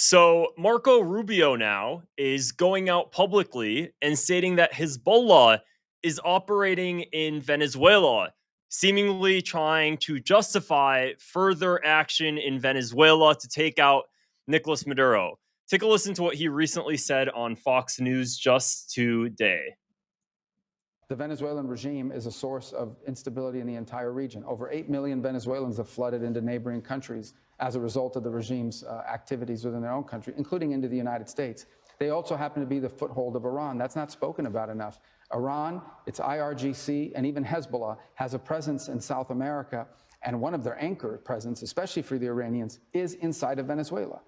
So Marco Rubio now is going out publicly and stating that Hezbollah is operating in Venezuela, seemingly trying to justify further action in Venezuela to take out Nicolas Maduro. Take a listen to what he recently said on Fox News just today. The Venezuelan regime is a source of instability in the entire region. Over 8 million Venezuelans have flooded into neighboring countries as a result of the regime's activities within their own country, including into the United States. They also happen to be the foothold of Iran. That's not spoken about enough. Iran, its IRGC, and even Hezbollah has a presence in South America, and one of their anchor presence, especially for the Iranians, is inside of Venezuela.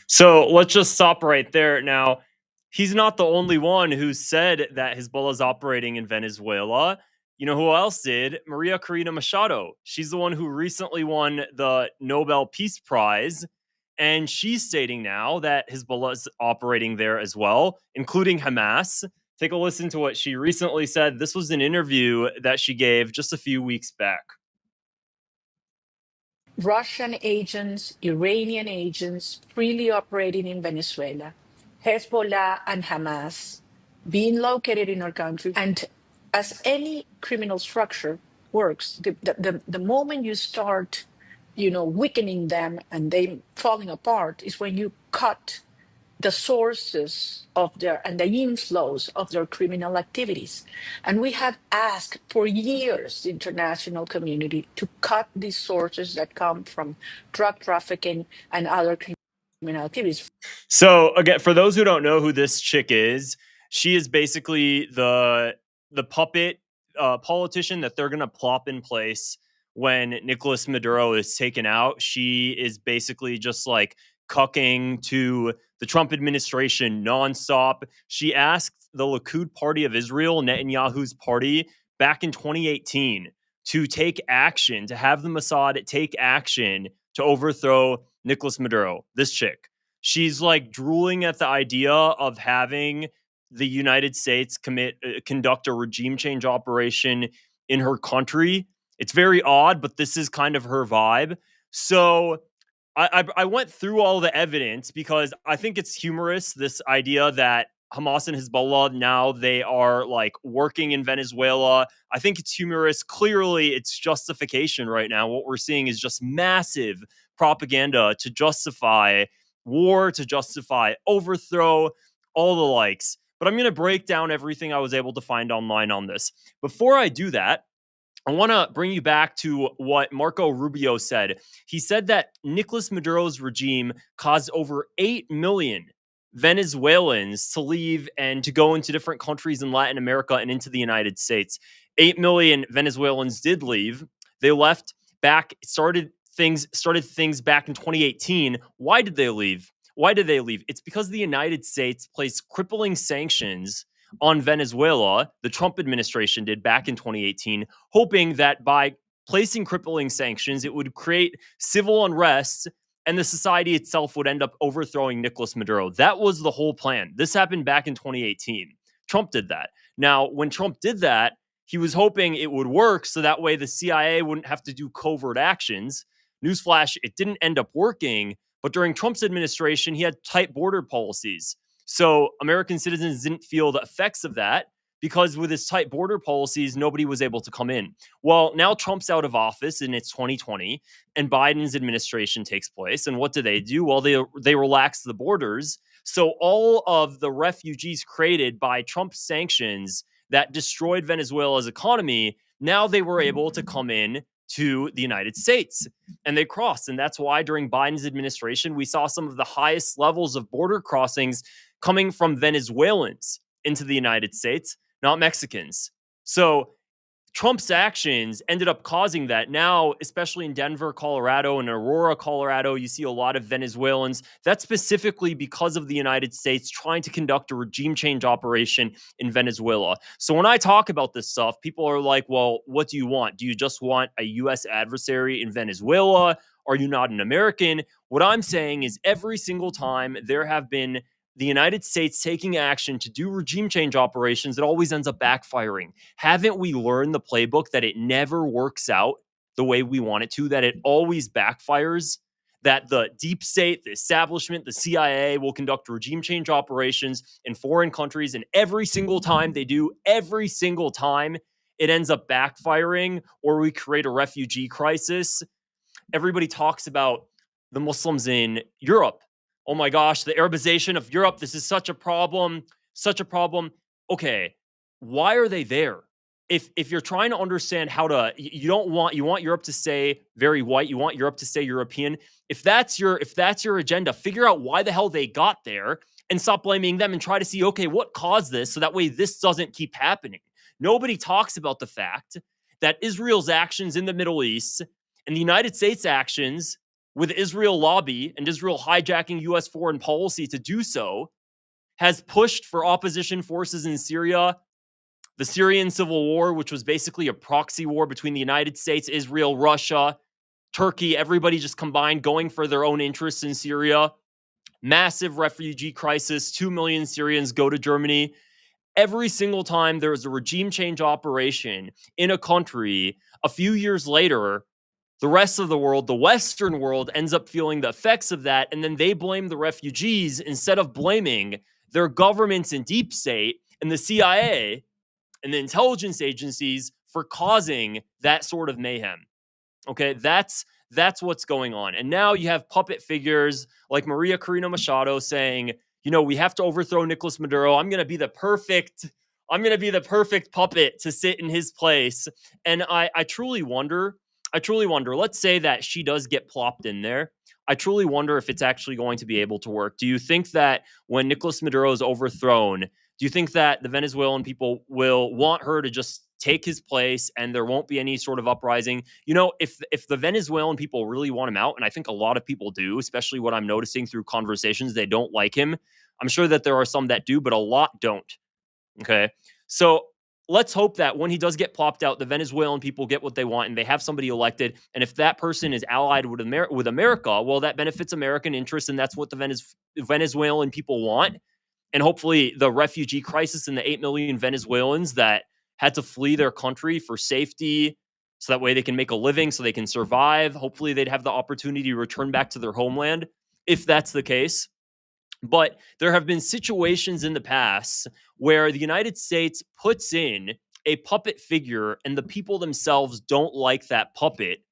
So let's just stop right there. Now, he's not the only one who said that Hezbollah is operating in Venezuela. You know who else did? Maria Corina Machado. She's the one who recently won the Nobel Peace Prize. And she's stating now that Hezbollah is operating there as well, including Hamas. Take a listen to what she recently said. This was an interview that she gave just a few weeks back. Russian agents, Iranian agents freely operating in Venezuela, Hezbollah and Hamas being located in our country. And as any criminal structure works, the moment you start, weakening them and they falling apart is when you cut the sources of their and the inflows of their criminal activities. And we have asked for years the international community to cut these sources that come from drug trafficking and other criminal activities. So again, for those who don't know who this chick is, she is basically the puppet politician that they're going to plop in place when Nicolas Maduro is taken out. She is basically just like cucking to the Trump administration nonstop. She asked the Likud party of Israel, Netanyahu's party, back in 2018 to take action, to have the Mossad take action to overthrow Nicolas Maduro. This chick. She's like drooling at the idea of having the United States conduct a regime change operation in her country. It's very odd, but this is kind of her vibe. So I went through all the evidence because I think it's humorous, this idea that Hamas and Hezbollah, now they are like working in Venezuela. I think it's humorous. Clearly, it's justification right now. What we're seeing is just massive propaganda to justify war, to justify overthrow, all the likes. But I'm going to break down everything I was able to find online on this. Before I do that, I want to bring you back to what Marco Rubio said. He said that Nicolas Maduro's regime caused over 8 million Venezuelans to leave and to go into different countries in Latin America and into the United States. 8 million Venezuelans did leave. They left back, started things back in 2018. Why did they leave? It's because the United States placed crippling sanctions on Venezuela. The Trump administration did back in 2018, hoping that by placing crippling sanctions, it would create civil unrest and the society itself would end up overthrowing Nicolas Maduro. That was the whole plan. This happened back in 2018. Trump did that. Now, when Trump did that, he was hoping it would work so that way the CIA wouldn't have to do covert actions. Newsflash, it didn't end up working. But during Trump's administration, he had tight border policies. So American citizens didn't feel the effects of that because with his tight border policies, nobody was able to come in. Well, now Trump's out of office and it's 2020 and Biden's administration takes place. And what do? Well, they relax the borders. So all of the refugees created by Trump's sanctions that destroyed Venezuela's economy, now they were able to come in to the United States and they crossed. And that's why during Biden's administration, we saw some of the highest levels of border crossings coming from Venezuelans into the United States, not Mexicans. So Trump's actions ended up causing that. Now, especially in Denver, Colorado, and Aurora, Colorado, you see a lot of Venezuelans. That's specifically because of the United States trying to conduct a regime change operation in Venezuela. So when I talk about this stuff, people are like, well, what do you want? Do you just want a U.S. adversary in Venezuela? Are you not an American? What I'm saying is every single time there have been the United States taking action to do regime change operations, it always ends up backfiring. Haven't we learned the playbook that it never works out the way we want it to, that it always backfires? that the deep state, the establishment, the CIA will conduct regime change operations in foreign countries. And every single time they do, every single time, it ends up backfiring, or we create a refugee crisis. Everybody talks about the Muslims in Europe. Oh my gosh, the Arabization of Europe. This is such a problem, such a problem. Okay, why are they there? If you're trying to understand how to, you want Europe to stay very white, you want Europe to stay European. If that's your agenda, figure out why the hell they got there and stop blaming them and try to see, okay, what caused this, so that way this doesn't keep happening. Nobody talks about the fact that Israel's actions in the Middle East and the United States' actions with Israel lobby and Israel hijacking U.S. foreign policy to do so has pushed for opposition forces in Syria, the Syrian civil war, which was basically a proxy war between the United States, Israel, Russia, Turkey, everybody just combined going for their own interests in Syria. Massive refugee crisis, 2 million Syrians go to Germany. Every single time there is a regime change operation in a country, a few years later, the rest of the world, the Western world, ends up feeling the effects of that, and then they blame the refugees instead of blaming their governments and deep state and the CIA and the intelligence agencies for causing that sort of mayhem. Okay, that's what's going on. And now you have puppet figures like Maria Corina Machado saying, we have to overthrow Nicolas Maduro. I'm going to be the perfect puppet to sit in his place. And I truly wonder, let's say that she does get plopped in there. I truly wonder if it's actually going to be able to work. Do you think that when Nicolas Maduro is overthrown, do you think that the Venezuelan people will want her to just take his place and there won't be any sort of uprising? If the Venezuelan people really want him out, and I think a lot of people do, especially what I'm noticing through conversations, they don't like him. I'm sure that there are some that do, but a lot don't. Okay. So let's hope that when he does get plopped out, the Venezuelan people get what they want and they have somebody elected. And if that person is allied with America, well, that benefits American interests, and that's what the Venezuelan people want. And hopefully the refugee crisis and the 8 million Venezuelans that had to flee their country for safety, so that way they can make a living, so they can survive. Hopefully they'd have the opportunity to return back to their homeland, if that's the case. But there have been situations in the past where the United States puts in a puppet figure and the people themselves don't like that puppet,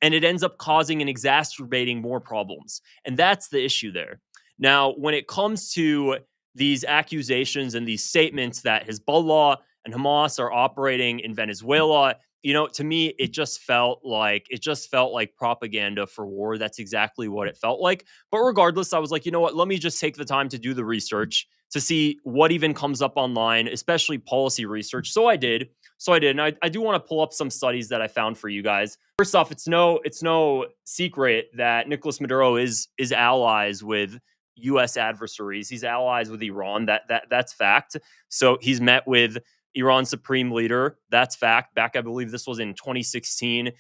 and it ends up causing and exacerbating more problems. And that's the issue there. Now, when it comes to these accusations and these statements that Hezbollah and Hamas are operating in Venezuela, to me, it just felt like propaganda for war. That's exactly what it felt like. But regardless, I was like, you know what? Let me just take the time to do the research to see what even comes up online, especially policy research. So I did. And I do want to pull up some studies that I found for you guys. First off, it's no secret that Nicolas Maduro is allies with U.S. adversaries. He's allies with Iran. That's fact. So he's met with Iran's supreme leader. That's fact. Back, I believe this was in 2016.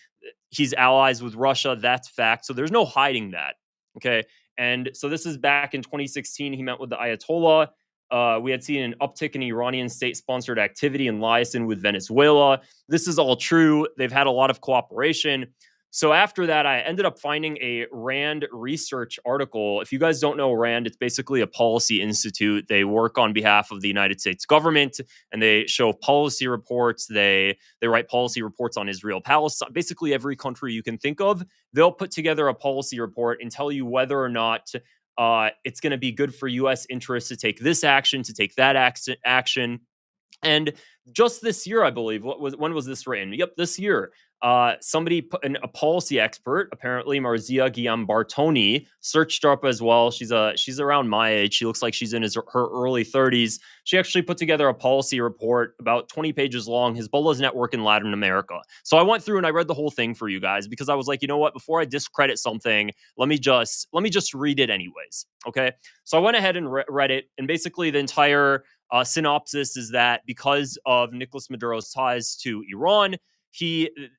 He's allies with Russia. That's fact. So there's no hiding that. Okay. And so this is back in 2016. He met with the Ayatollah. We had seen an uptick in Iranian state-sponsored activity in liaison with Venezuela. This is all true. They've had a lot of cooperation. So after that, I ended up finding a RAND research article. If you guys don't know RAND, it's basically a policy institute. They work on behalf of the United States government, and they show policy reports. They write policy reports on Israel, Palestine, basically every country you can think of. They'll put together a policy report and tell you whether or not it's going to be good for U.S. interests to take this action, to take that action. And just this year, I believe, when was this written? Yep, this year. Somebody put a policy expert, apparently Marzia Guillaume-Bartoni, searched her up as well. She's around my age. She looks like she's in her early 30s. She actually put together a policy report about 20 pages long, Hezbollah's network in Latin America. So I went through and I read the whole thing for you guys because I was like, you know what? Before I discredit something, let me just read it anyways. Okay. So I went ahead and read it, and basically the entire synopsis is that because of Nicolas Maduro's ties to Iran,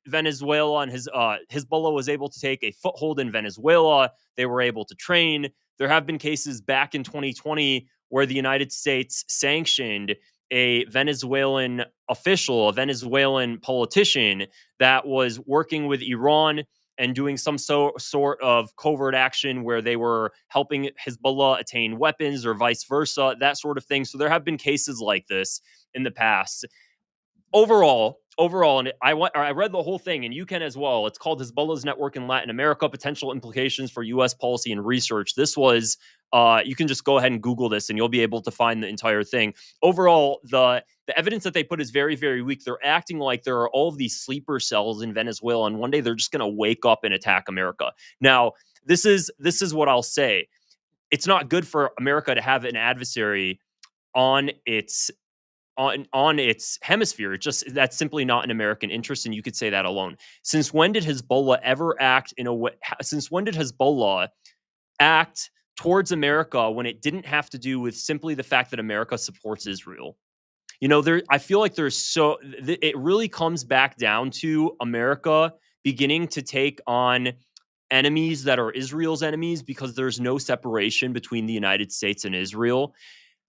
Venezuela and Hezbollah was able to take a foothold in Venezuela. They were able to train. There have been cases back in 2020 where the United States sanctioned a Venezuelan official, a Venezuelan politician that was working with Iran and doing some sort of covert action where they were helping Hezbollah attain weapons or vice versa, that sort of thing. So there have been cases like this in the past. Overall, and I read the whole thing, and you can as well. It's called Hezbollah's Network in Latin America: Potential Implications for U.S. Policy and Research. This was, you can just go ahead and Google this, and you'll be able to find the entire thing. Overall, the evidence that they put is very, very weak. They're acting like there are all of these sleeper cells in Venezuela, and one day they're just going to wake up and attack America. Now, this is what I'll say. It's not good for America to have an adversary on its hemisphere. It's just, that's simply not in American interest, and you could say that alone. Since when did Hezbollah ever act in a way? Since when did Hezbollah act towards America when it didn't have to do with simply the fact that America supports Israel? I feel like it really comes back down to America beginning to take on enemies that are Israel's enemies because there's no separation between the United States and Israel.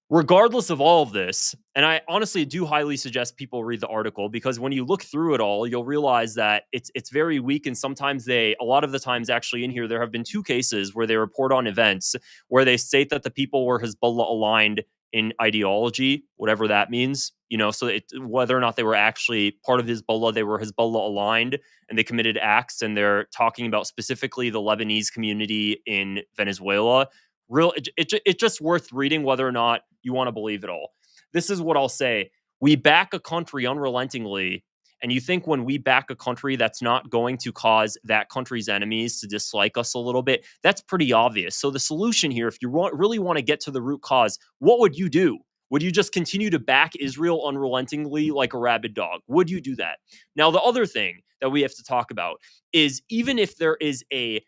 Regardless of all of this, and I honestly do highly suggest people read the article, because when you look through it all, you'll realize that it's very weak. And sometimes a lot of the times actually in here, there have been 2 cases where they report on events where they state that the people were Hezbollah aligned in ideology, whatever that means, so whether or not they were actually part of Hezbollah, they were Hezbollah aligned and they committed acts, and they're talking about specifically the Lebanese community in Venezuela. It's just worth reading whether or not you want to believe it all. This is what I'll say. We back a country unrelentingly, and you think when we back a country, that's not going to cause that country's enemies to dislike us a little bit. That's pretty obvious. So the solution here, if you really want to get to the root cause, what would you do? Would you just continue to back Israel unrelentingly like a rabid dog? Would you do that? Now, the other thing that we have to talk about is even if there is a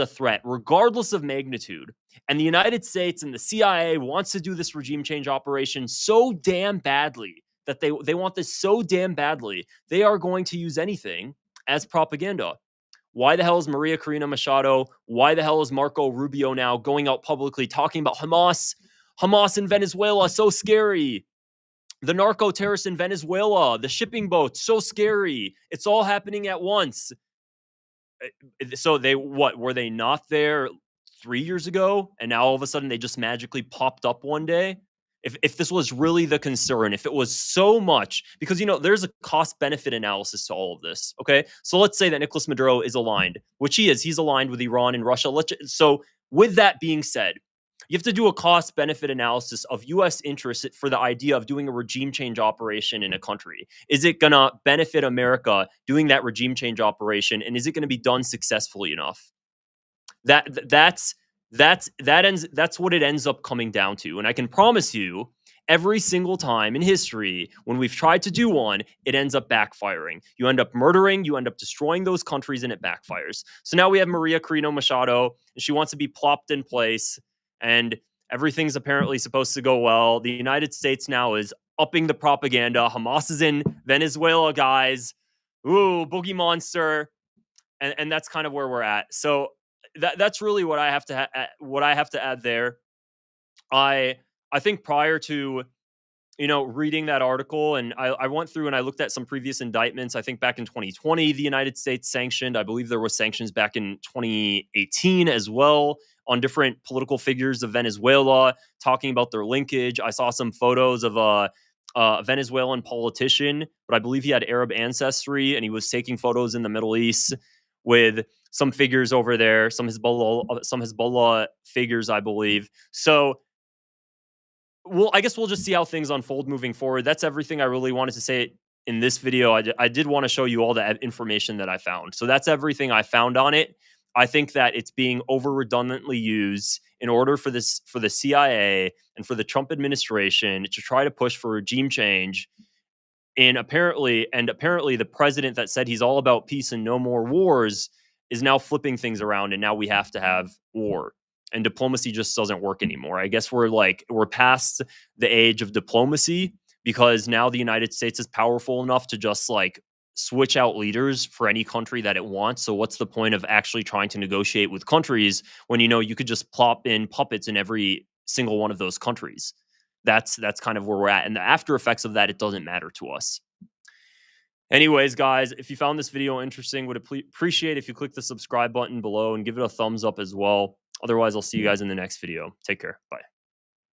threat, regardless of magnitude, and the United States and the CIA wants to do this regime change operation so damn badly, that they want this so damn badly, they are going to use anything as propaganda. Why the hell is Maria Corina Machado? Why the hell is Marco Rubio now going out publicly talking about Hamas in Venezuela, so scary? The narco terrorists in Venezuela, the shipping boats, so scary. It's all happening at once. So were they not there 3 years ago, and now all of a sudden they just magically popped up one day? If this was really the concern, if it was so much, because there's a cost benefit analysis to all of this. Okay, so let's say that Nicolas Maduro is aligned, which he is. He's aligned with Iran and Russia. So with that being said, you have to do a cost benefit analysis of U.S. interest for the idea of doing a regime change operation in a country. Is it going to benefit America doing that regime change operation, and is it going to be done successfully enough? That's what it ends up coming down to. And I can promise you, every single time in history when we've tried to do one, it ends up backfiring. You end up murdering, you end up destroying those countries, and it backfires. So now we have Maria Corina Machado, and she wants to be plopped in place, and everything's apparently supposed to go well. The United States now is upping the propaganda. Hamas is in Venezuela, guys. Ooh, boogie monster. And that's kind of where we're at. So that's really what I have to add there. I think prior to reading that article, and I went through and I looked at some previous indictments. I think back in 2020, the United States sanctioned. I believe there was sanctions back in 2018 as well on different political figures of Venezuela, talking about their linkage. I saw some photos of a Venezuelan politician, but I believe he had Arab ancestry, and he was taking photos in the Middle East with some figures over there, some Hezbollah figures, I believe. So, I guess we'll just see how things unfold moving forward. That's everything I really wanted to say in this video. I did want to show you all the information that I found. So that's everything I found on it. I think that it's being over redundantly used in order for the CIA and for the Trump administration to try to push for regime change. And apparently the president that said he's all about peace and no more wars is now flipping things around, and now we have to have war. And diplomacy just doesn't work anymore. I guess we're past the age of diplomacy, because now the United States is powerful enough to just switch out leaders for any country that it wants. So what's the point of actually trying to negotiate with countries when you could just plop in puppets in every single one of those countries? That's kind of where we're at. And the after effects of that, it doesn't matter to us. Anyways, guys, if you found this video interesting, would appreciate if you click the subscribe button below and give it a thumbs up as well. Otherwise, I'll see you guys in the next video. Take care. Bye.